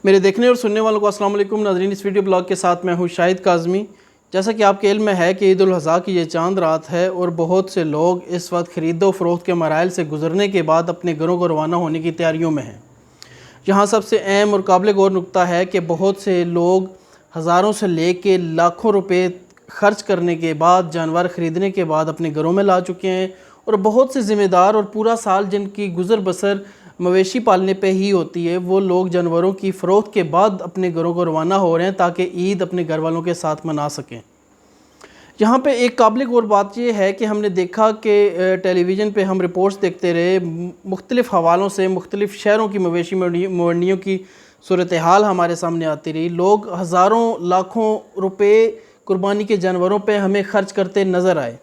میرے دیکھنے اور سننے والوں کو السلام علیکم ناظرین، اس ویڈیو بلاگ کے ساتھ میں ہوں شاہد کاظمی۔ جیسا کہ آپ کے علم میں ہے کہ عید الاضحیٰ کی یہ چاند رات ہے اور بہت سے لوگ اس وقت خرید و فروخت کے مراحل سے گزرنے کے بعد اپنے گھروں کو روانہ ہونے کی تیاریوں میں ہیں۔ یہاں سب سے اہم اور قابل غور نکتہ ہے کہ بہت سے لوگ ہزاروں سے لے کے لاکھوں روپے خرچ کرنے کے بعد، جانور خریدنے کے بعد اپنے گھروں میں لا چکے ہیں، اور بہت سے ذمہ دار اور پورا سال جن کی گزر بسر مویشی پالنے پہ ہی ہوتی ہے، وہ لوگ جانوروں کی فروخت کے بعد اپنے گھروں کو روانہ ہو رہے ہیں تاکہ عید اپنے گھر والوں کے ساتھ منا سکیں۔ یہاں پہ ایک قابل غور بات یہ ہے کہ ہم نے دیکھا کہ ٹیلی ویژن پہ ہم رپورٹس دیکھتے رہے، مختلف حوالوں سے مختلف شہروں کی مویشی منڈیوں کی صورتحال ہمارے سامنے آتی رہی۔ لوگ ہزاروں لاکھوں روپے قربانی کے جانوروں پہ ہمیں خرچ کرتے نظر آئے۔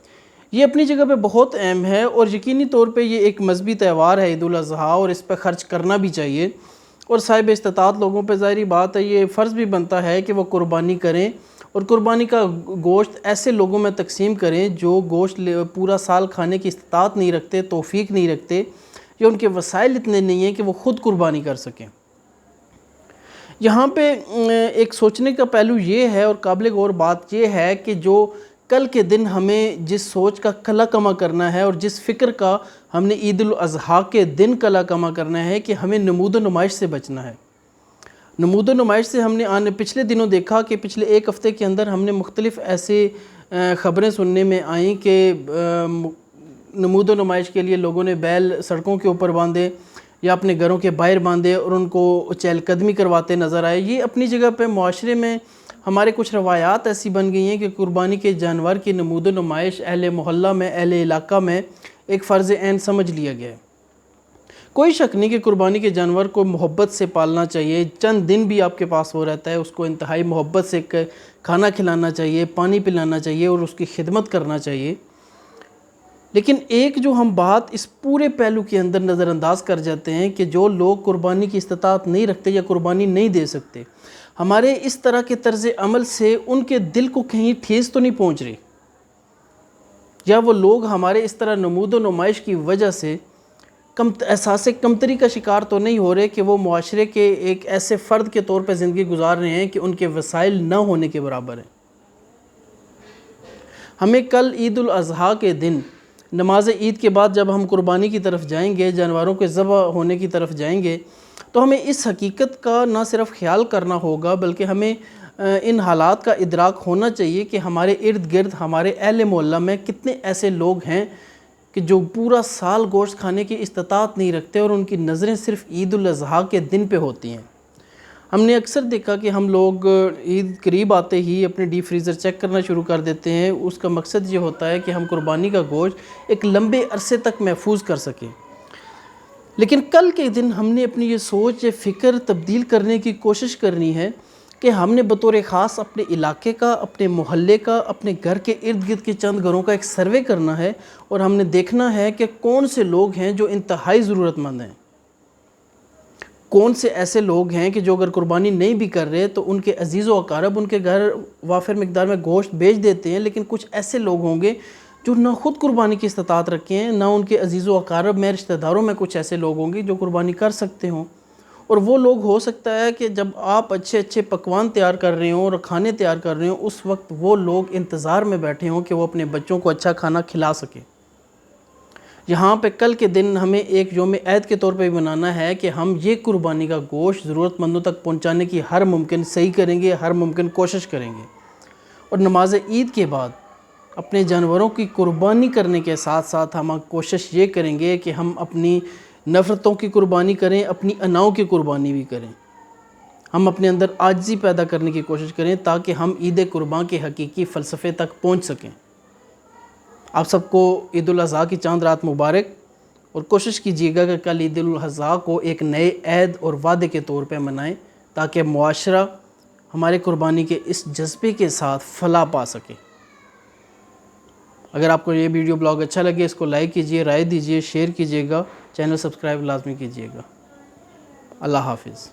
یہ اپنی جگہ پہ بہت اہم ہے اور یقینی طور پہ یہ ایک مذہبی تہوار ہے عید الاضحیٰ، اور اس پہ خرچ کرنا بھی چاہیے، اور صاحب استطاعت لوگوں پہ ظاہری بات ہے یہ فرض بھی بنتا ہے کہ وہ قربانی کریں، اور قربانی کا گوشت ایسے لوگوں میں تقسیم کریں جو گوشت پورا سال کھانے کی استطاعت نہیں رکھتے، توفیق نہیں رکھتے، یا ان کے وسائل اتنے نہیں ہیں کہ وہ خود قربانی کر سکیں۔ یہاں پہ ایک سوچنے کا پہلو یہ ہے اور قابل غور بات یہ ہے کہ جو کل کے دن ہمیں جس سوچ کا کلا کما کرنا ہے اور جس فکر کا ہم نے عید الاضحیٰ کے دن کلا کما کرنا ہے کہ ہمیں نمود و نمائش سے بچنا ہے۔ نمود و نمائش سے ہم نے پچھلے دنوں دیکھا کہ پچھلے ایک ہفتے کے اندر ہم نے مختلف ایسے خبریں سننے میں آئیں کہ نمود و نمائش کے لیے لوگوں نے بیل سڑکوں کے اوپر باندھے یا اپنے گھروں کے باہر باندھے اور ان کو چہل قدمی کرواتے نظر آئے۔ یہ اپنی جگہ پہ معاشرے میں ہمارے کچھ روایات ایسی بن گئی ہیں کہ قربانی کے جانور کی نمود و نمائش اہل محلہ میں، اہل علاقہ میں ایک فرض عین سمجھ لیا گیا ہے۔ کوئی شک نہیں کہ قربانی کے جانور کو محبت سے پالنا چاہیے، چند دن بھی آپ کے پاس وہ رہتا ہے، اس کو انتہائی محبت سے کھانا کھلانا چاہیے، پانی پلانا چاہیے اور اس کی خدمت کرنا چاہیے۔ لیکن ایک جو ہم بات اس پورے پہلو کے اندر نظر انداز کر جاتے ہیں کہ جو لوگ قربانی کی استطاعت نہیں رکھتے یا قربانی نہیں دے سکتے، ہمارے اس طرح کے طرز عمل سے ان کے دل کو کہیں ٹھیس تو نہیں پہنچ رہی، یا وہ لوگ ہمارے اس طرح نمود و نمائش کی وجہ سے احساس کمتری کا شکار تو نہیں ہو رہے کہ وہ معاشرے کے ایک ایسے فرد کے طور پہ زندگی گزار رہے ہیں کہ ان کے وسائل نہ ہونے کے برابر ہیں۔ ہمیں کل عید الاضحیٰ کے دن نماز عید کے بعد جب ہم قربانی کی طرف جائیں گے، جانوروں کے ذبح ہونے کی طرف جائیں گے، تو ہمیں اس حقیقت کا نہ صرف خیال کرنا ہوگا بلکہ ہمیں ان حالات کا ادراک ہونا چاہیے کہ ہمارے ارد گرد، ہمارے اہل محلہ میں کتنے ایسے لوگ ہیں کہ جو پورا سال گوشت کھانے کی استطاعت نہیں رکھتے اور ان کی نظریں صرف عید الاضحیٰ کے دن پہ ہوتی ہیں۔ ہم نے اکثر دیکھا کہ ہم لوگ عید قریب آتے ہی اپنے ڈیپ فریزر چیک کرنا شروع کر دیتے ہیں۔ اس کا مقصد یہ ہوتا ہے کہ ہم قربانی کا گوشت ایک لمبے عرصے تک محفوظ کر سکیں۔ لیکن کل کے دن ہم نے اپنی یہ سوچ، یہ فکر تبدیل کرنے کی کوشش کرنی ہے کہ ہم نے بطور خاص اپنے علاقے کا، اپنے محلے کا، اپنے گھر کے ارد گرد کے چند گھروں کا ایک سروے کرنا ہے، اور ہم نے دیکھنا ہے کہ کون سے لوگ ہیں جو انتہائی ضرورت مند ہیں، کون سے ایسے لوگ ہیں کہ جو اگر قربانی نہیں بھی کر رہے تو ان کے عزیز و اقارب ان کے گھر وافر مقدار میں گوشت بیچ دیتے ہیں، لیکن کچھ ایسے لوگ ہوں گے جو نہ خود قربانی کی استطاعت رکھے ہیں، نہ ان کے عزیز و اقارب میں، رشتہ داروں میں کچھ ایسے لوگ ہوں گے جو قربانی کر سکتے ہوں۔ اور وہ لوگ ہو سکتا ہے کہ جب آپ اچھے اچھے پکوان تیار کر رہے ہوں اور کھانے تیار کر رہے ہوں، اس وقت وہ لوگ انتظار میں بیٹھے ہوں کہ وہ اپنے بچوں کو اچھا کھانا کھلا سکیں۔ یہاں پہ کل کے دن ہمیں ایک یوم عید کے طور پہ بھی منانا ہے کہ ہم یہ قربانی کا گوشت ضرورت مندوں تک پہنچانے کی ہر ممکن صحیح کریں گے، ہر ممکن کوشش کریں گے، اور نماز عید کے بعد اپنے جانوروں کی قربانی کرنے کے ساتھ ساتھ ہم کوشش یہ کریں گے کہ ہم اپنی نفرتوں کی قربانی کریں، اپنی اناؤں کی قربانی بھی کریں، ہم اپنے اندر عاجزی پیدا کرنے کی کوشش کریں تاکہ ہم عید قربان کے حقیقی فلسفے تک پہنچ سکیں۔ آپ سب کو عید الاضحیٰ کی چاند رات مبارک، اور کوشش کیجیے گا کہ کل عید الاضحیٰ کو ایک نئے عید اور وعدے کے طور پہ منائیں تاکہ معاشرہ ہمارے قربانی کے اس جذبے کے ساتھ فلاح پا سکے۔ اگر آپ کو یہ ویڈیو بلاگ اچھا لگے، اس کو لائک کیجیے، رائے دیجیے، شیئر کیجیے گا، چینل سبسکرائب لازمی کیجیے گا۔ اللہ حافظ۔